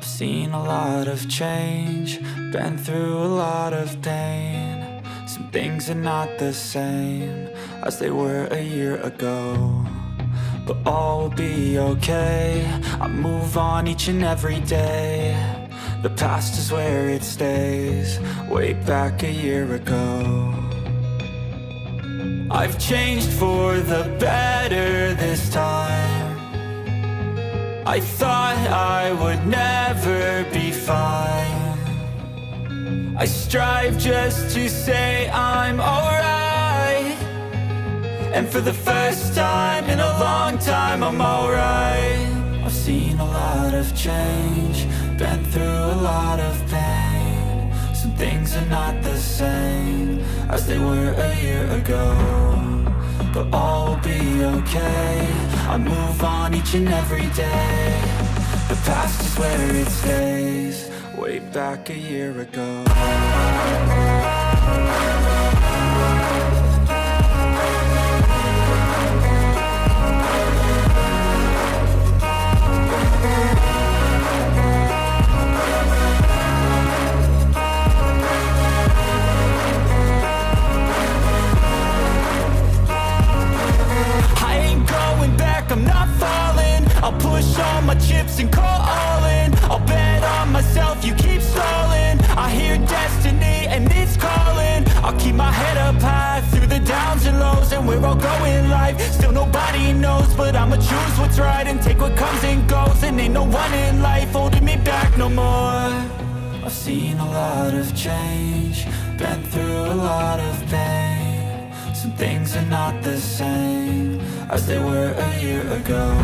I've seen a lot of change, been through a lot of pain. Some things are not the same as they were a year ago, but all will be okay. I move on each and every day. The past is where it stays, way back a year ago. I've changed for the better this time. I thought I would never be fine. I strive just to say I'm alright, and for the first time in a long time I'm alright. I've seen a lot of change, been through a lot of pain. Some things are not the same as they were a year ago, but all will be okay. I move on each and every day. The past is where it stays, way back a year ago. I'm not falling. I'll push all my chips and call all in. I'll bet on myself, you keep stalling. I hear destiny and it's calling. I'll keep my head up high through the downs and lows, and we're all going life. Still nobody knows, but I'ma choose what's right and take what comes and goes. And ain't no one in life holding me back no more. I've seen a lot of change, been through a lot of pain. Some things are not the same as they were a year ago,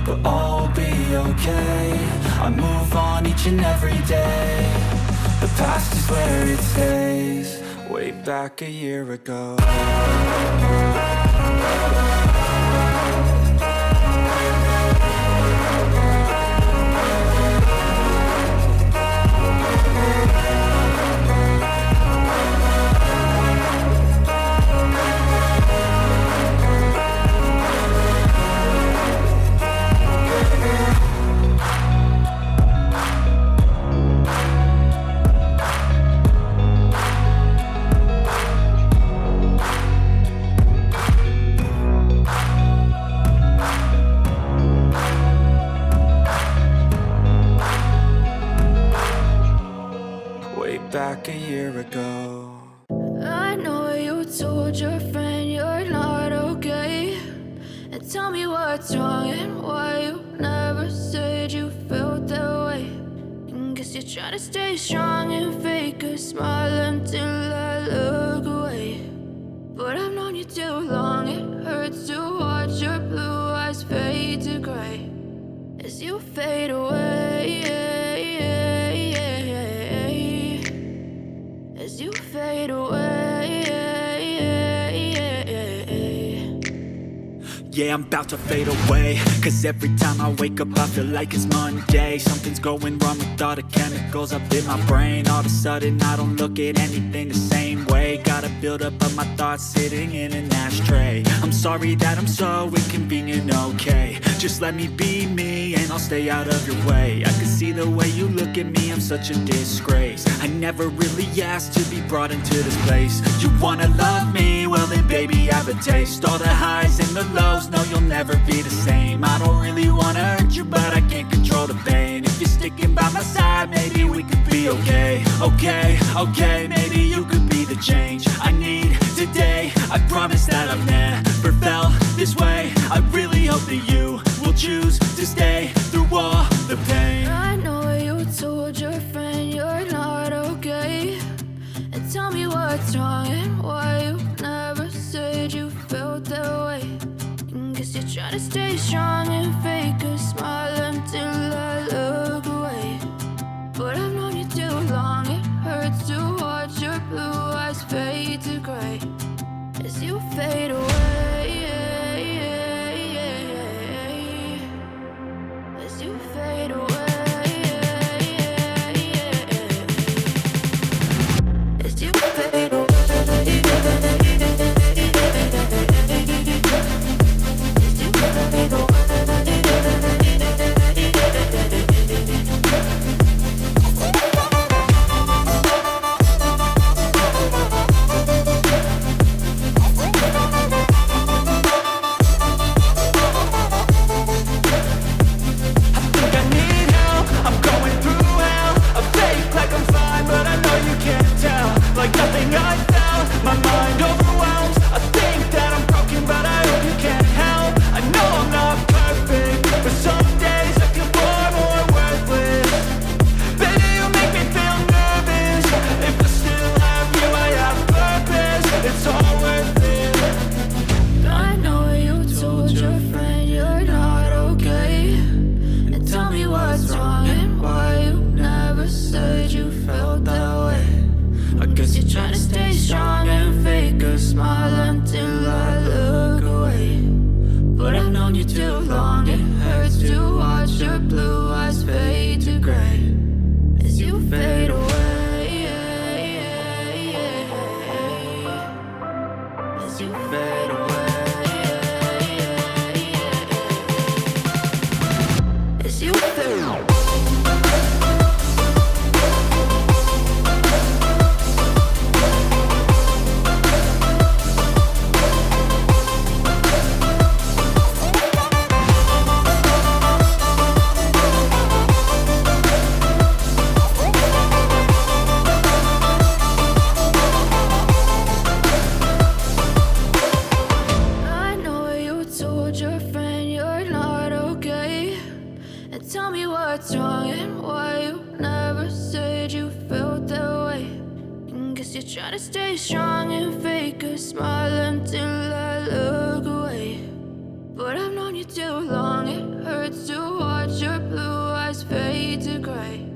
but all will be okay. I move on each and every day. The past is where it stays, way back a year ago. Back a year ago. I know you told your friend you're not okay, and tell me what's wrong and why you never said you felt that way. And guess you're trying to stay strong and fake a smile until I look away. But I've known you too long, it hurts to watch your blue eyes fade to gray as you fade away. As you fade away. Yeah, I'm about to fade away, cause every time I wake up I feel like it's Monday. Something's going wrong with all the chemicals up in my brain. All of a sudden I don't look at anything the same way. Got a build up of my thoughts sitting in an ashtray. I'm sorry that I'm so inconvenient, okay. Just let me be me and I'll stay out of your way. I can see the way you look at me, I'm such a disgrace. I never really asked to be brought into this place. You wanna love me? Well then baby I have a taste. All the highs and the lows, no you'll never be the same. I don't really wanna hurt you but I can't control the pain. If you're sticking by my side maybe we could be okay. Okay, maybe you could be the change I need today. I promise that I've never felt this way. I really hope that you will choose to stay through all the pain. I know you told your friend you're not okay, and tell me what's wrong and why you never said you felt that way. And guess you're trying to stay strong and fake a smile until I look away. But I've known you too long, it hurts to watch your blue eyes fade to gray as you fade away. As you fade away. As you fade away. As you fade away. like nothing I felt. My mind overwhelms. I think that I'm broken, but I hope you can't help. I know I'm not perfect, but some days I feel far more worthless. Baby, you make me feel nervous. If I still have you, I have purpose. It's all worth it. I know you told your friend you're not okay, and tell me what's wrong and why you never said you felt that way. I guess you're trying to stay strong and fake a smile until I look away. But I've known you too long, it hurts to watch your blue eyes fade to gray as you fade away. As you fade away. As you fade away. I know you told your friend you're not okay, and tell me what's wrong and why you never said you felt that way. And guess you're trying to stay strong and fake a smile until I look away. But I've known you too long, it hurts to watch your blue eyes fade to gray.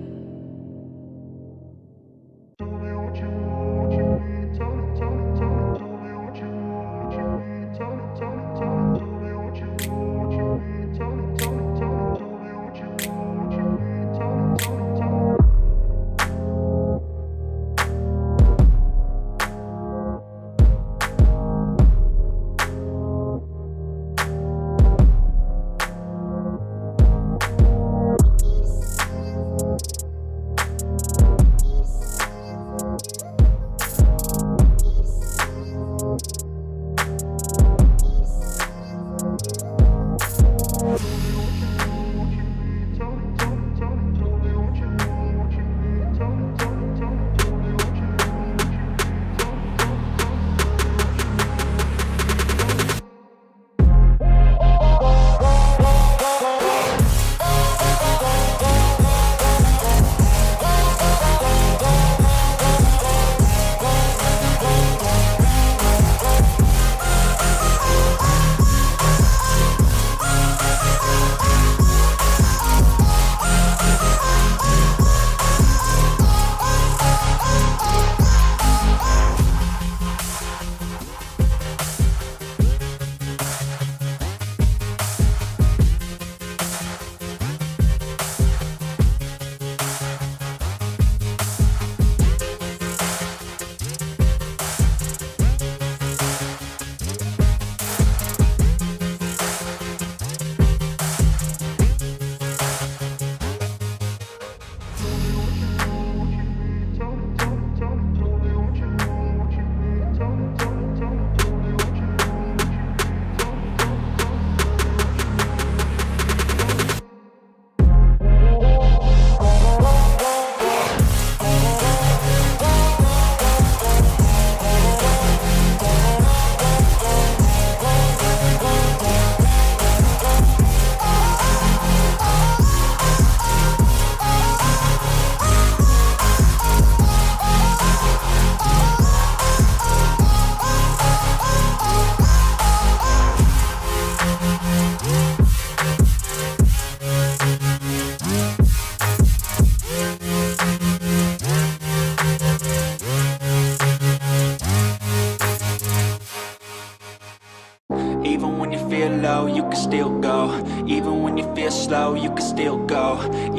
low, you can still go. Even when you feel slow, you can still go.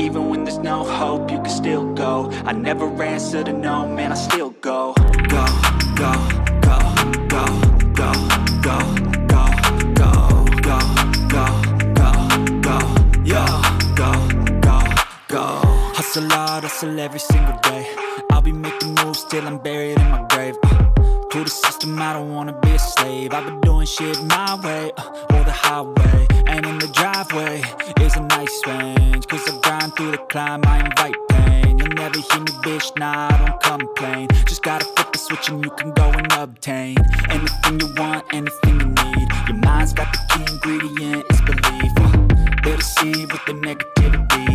Even when there's no hope, you can still go. I never answer to no, man, I still go. Go, go, go, go, go, go, go, go, go, go, go, go, yo, go, go, go. Hustle hard, hustle every single day. I'll be making moves till I'm buried in my grave. To the system, I don't wanna be a slave. I've been doing shit my way, or the highway. And in the driveway is a nice range, 'cause I grind through the climb, I invite pain. You'll never hear me, bitch, nah, I don't complain. Just gotta flip the switch and you can go and obtain anything you want, anything you need. Your mind's got the key ingredient, it's belief. They'll deceive with the negativity.